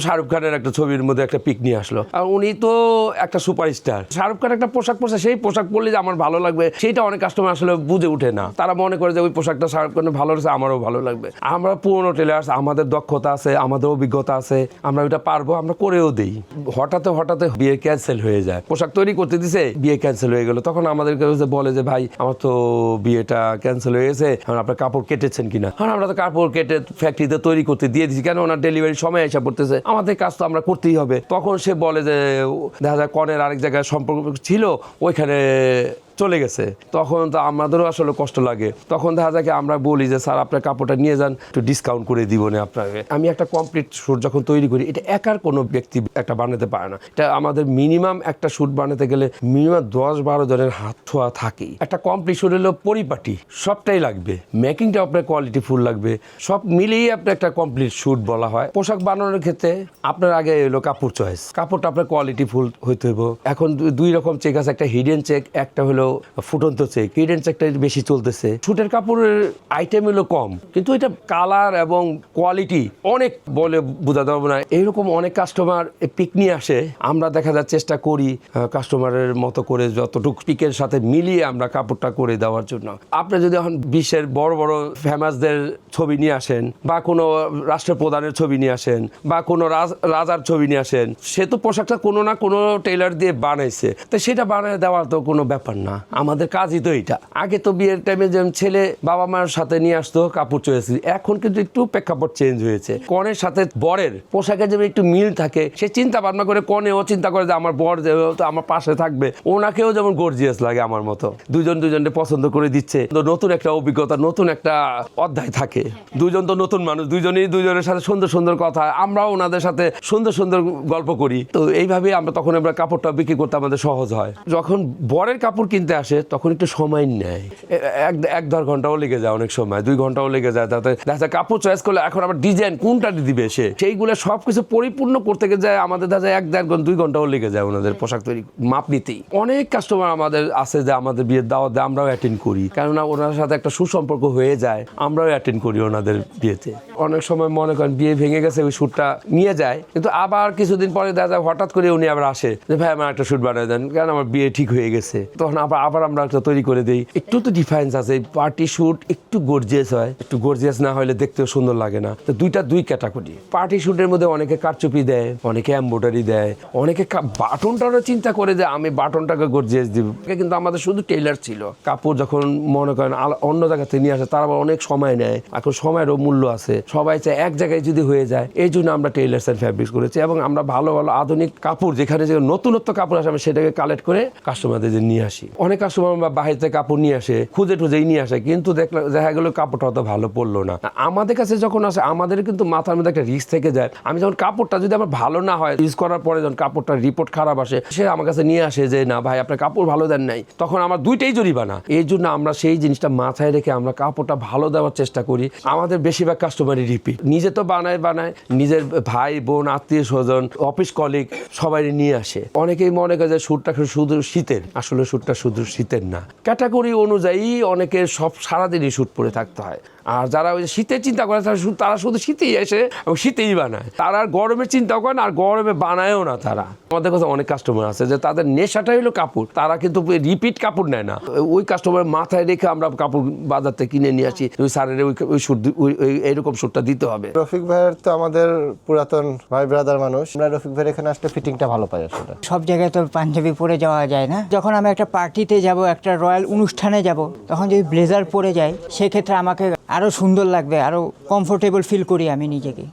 শাহরুখ খানের একটা ছবির মধ্যে একটা পিক নিয়ে আসলো, আর উনি তো একটা সুপারস্টার। শাহরুখ খান একটা পোশাক পরছে, সেই পোশাক পরলে যে আমার ভালো লাগবে সেইটা অনেক কাস্টমার আসলে বুঝে ওঠে না। তারা মনে করে যে ওই পোশাকটা শাহরুখ খানের ভালো লাগছে, আমারও ভালো লাগবে। আমরা পুরোনো টেলার্স, আমাদের দক্ষতা আছে, আমাদের অভিজ্ঞতা আছে, আমরা ওইটা পারবো, আমরা করেও দিই। হঠাৎ বিয়ে ক্যান্সেল হয়ে যায়, পোশাক তৈরি করতে দিছে, বিয়ে ক্যান্সেল হয়ে গেল। তখন আমাদেরকে বলে যে ভাই আমার তো বিয়েটা ক্যান্সেল হয়ে গেছে, আপনার কাপড় কেটেছেন কিনা। আমরা তো কাপড় কেটে ফ্যাক্টরিতে তৈরি করতে দিয়ে দিচ্ছি, কেন ওনার ডেলিভারি সময় এসে পড়তেছে, আমাদের কাজ তো আমরা করতেই হবে। তখন সে বলে যে দেখা যায় কনের আরেক জায়গায় সম্পর্ক ছিল, ওইখানে চলে গেছে। তখন তো আমাদেরও আসলে কষ্ট লাগে। তখন দেখা যায় আমরা বলি যে স্যার আপনার কাপড়টা নিয়ে যান, একটু ডিসকাউন্ট করে দিব না আপনাকে। আমি একটা কমপ্লিট শ্যুট যখন তৈরি করি, এটা একার কোনো ব্যক্তি একটা বানাতে পারে না। এটা আমাদের মিনিমাম একটা শ্যুট বানাতে গেলে মিনিমাম 10-12 জনের হাত ছোঁয়া থাকেই। একটা কমপ্লিট শ্যুট হলো পরিপাটি, সবটাই লাগবে, মেকিংটা আপনার কোয়ালিটি ফুল লাগবে, সব মিলিয়ে আপনার একটা কমপ্লিট শ্যুট বলা হয়। পোশাক বানানোর ক্ষেত্রে আপনার আগে এলো কাপড় চয়েস, কাপড়টা আপনার কোয়ালিটি ফুল হইতে হবে। এখন দুই রকম চেক আছে, একটা হিডেন চেক, একটা হলো ফুটন্ত চেক। হিডেন চেকটা বেশি চলতেছে। শুটের কাপড়ের আইটেম হলো কম, কিন্তু এটা কালার এবং কোয়ালিটি অনেক বলে বোঝাতে পারবো না। এইরকম অনেক কাস্টমার পিক নিয়ে আসে, আমরা দেখা যায় চেষ্টা করি কাস্টমারের মতো করে যতটুকু পিকের সাথে মিলিয়ে আমরা কাপড়টা করে দেওয়ার জন্য। আপনি যদি এখন বিশ্বের বড় বড় ফেমাসদের ছবি নিয়ে আসেন, বা কোনো রাষ্ট্রপ্রধানের ছবি নিয়ে আসেন, বা কোনো রাজার ছবি নিয়ে আসেন, সে তো পোশাকটা কোনো না কোনো টেইলার দিয়ে বানাইছে, তো সেটা বানিয়ে দেওয়ার তো কোনো ব্যাপার না। আমাদের কাজই তো এটা। আগে তো বিয়ের টাইমে যেমন ছেলে বাবা মার সাথে নিয়ে আসতো কাপড় চয়েস, এখন কিন্তু একটু প্রেক্ষাপট চেঞ্জ হয়েছে। কনের সাথে বরের পোশাকের যেমন একটু মিল থাকে, সে চিন্তা ভাবনা করে, কনেও চিন্তা করে যে আমার বর যেহেতু আমার পাশে থাকবে, ওনাকেও যেমন গর্জিয়াস লাগে আমার মতো। দুজনকে পছন্দ করে দিচ্ছে, তো নতুন একটা অভিজ্ঞতা, নতুন একটা অধ্যায় থাকে। দুজন তো নতুন মানুষ, দুজনের সাথে সুন্দর সুন্দর কথা, আমরাও ওনাদের সাথে সুন্দর সুন্দর গল্প করি। তো এইভাবে আমরা তখন কাপড়টা বিক্রি করতে আমাদের সহজ হয়। যখন বরের কাপড় কিনতে আসে তখন একটু সময় নেয়, 1-1.5 ঘন্টাও লেগে যায়, অনেক সময় 2 ঘন্টাও লেগে যায়। তাতে দেখা যায় কাপড় চয়েস করলে এখন আবার ডিজাইন কোনটা দিবে সে, সেইগুলো সব কিছু পরিপূর্ণ করতে যায় আমাদের দেখা যায় 1-1.5-2 ঘন্টাও লেগে যায় ওনাদের পোশাক তৈরি মাপ নিতেই। অনেক কাস্টমার আমাদের আছে যে আমাদের বিয়ের দাওয়াত দেয়, আমরাও অ্যাটেন্ড করি, কেননা ওনার সাথে একটা সুসম্পর্ক হয়ে যায়, আমরাও অ্যাটেন্ড করি ওনাদের বিয়েতে। অনেক সময় মনে করেন বিয়ে ভেঙে গেছে, ওই শ্যুটটা নিয়ে যায়, কিন্তু আবার কিছুদিন পরে দেখা যায় হঠাৎ করে উনি আবার আসে যে ভাই আমার একটা শ্যুট বানিয়ে দেন, কেন আমার বিয়ে ঠিক হয়ে গেছে। তখন আবার আমরা একটা তৈরি করে দিই। একটু তো ডিফারেন্স আছে, পার্টি শ্যুট একটু গর্জিয়াস হয়, একটু গর্জিয়াস না হলে দেখতেও সুন্দর লাগে না। তো দুই ক্যাটাগরি। পার্টি শ্যুটের মধ্যে অনেকে কারচুপি দেয়, অনেকে এমব্রয়ডারি দেয়, অনেকে বাটনটারও চিন্তা করে যে আমি বাটনটাকে গর্জিয়াস দিব। কিন্তু আমাদের শুধু টেইলার ছিল, কাপড় যখন মনে করেন অন্য জায়গা থেকে নিয়ে আসে, তারা আবার অনেক সময় নেয়, এখন সময়েরও মূল্য আছে, সবাই চায় এক জায়গায় যদি হয়ে যায়। এই জন্য আমরা টেইলার্স এন্ড ফ্যাব্রিক্স করেছি, এবং আমরা ভালো ভালো আধুনিক কাপড়, যেখানে যে নতুনত্ব কাপড় আসে, আমরা সেটাকে কালেক্ট করে কাস্টমারদের নিয়ে আসি। অনেক কাস্টমার বাহির থেকে কাপড় নিয়ে আসে, খুঁজেই নিয়ে আসে, কিন্তু দেখা গেলো কাপড়টা অত ভালো পড়লো না। আমাদের কাছে যখন আসে, আমাদের কিন্তু মাথার মধ্যে একটা রিস্ক থেকে যায়। আমি যখন কাপড়টা যদি আমার ভালো না হয়, ইউজ করার পরে যখন কাপড়টার রিপোর্ট খারাপ আসে, সে আমার কাছে নিয়ে আসে যে না ভাই আপনার কাপড় ভালো দেন নাই, তখন আমার দুইটাই জরিমানা। এই জন্য আমরা সেই জিনিসটা মাথায় রেখে আমরা কাপড়টা ভালো দেওয়ার চেষ্টা করি। আমাদের বেশিরভাগ কাস্টমারই রিপিট, নিজে তো বানায়, নিজের ভাই বোন আত্মীয় স্বজন অফিস কলিগ সবাই নিয়ে আসে। অনেকেই মনে করে যে শ্যুটটা শুধু শীতের, আসলে শ্যুটটা শুধু শীতের না, ক্যাটাগরি অনুযায়ী অনেকের সব সারাদিনই শ্যুট পরে থাকতে হয়। আর যারা ওই শীতের চিন্তা করে তারা শুধু শীতেই এসে এবং শীতেই বানায়, তারা আর গরমের চিন্তাও করে না, আর গরমে বানায়ও না। তারা আমাদের কাছে অনেক কাস্টমার আছে যে তাদের নেশাটাই হলো কাপড়, তারা কিন্তু রিপিট কাপড় নেয় না। ওই কাস্টমার মাথায় রেখে আমরা কাপড় বাজার থেকে কিনে নিয়ে আসি, ওই স্যারের ওই শ্যুট, এইরকম শ্যুটটা দিতে হবে। রফিক ভাইয়ের তো আমাদের পুরাতন ভাই ব্রাদার মানুষ, আমরা রফিক ভাইয়ের এখানে আসলে ফিটিংটা ভালো পাই। আসলে সব জায়গায় তো পাঞ্জাবি পরে যাওয়া যায় না। যখন আমি একটা পার্টিতে যাব, একটা রয়্যাল অনুষ্ঠানে যাব, তখন যদি ব্লেজার পরে যাই, সেক্ষেত্রে আমাকে আরও সুন্দর লাগবে, আরও কমফোর্টেবল ফিল করি আমি নিজেকে।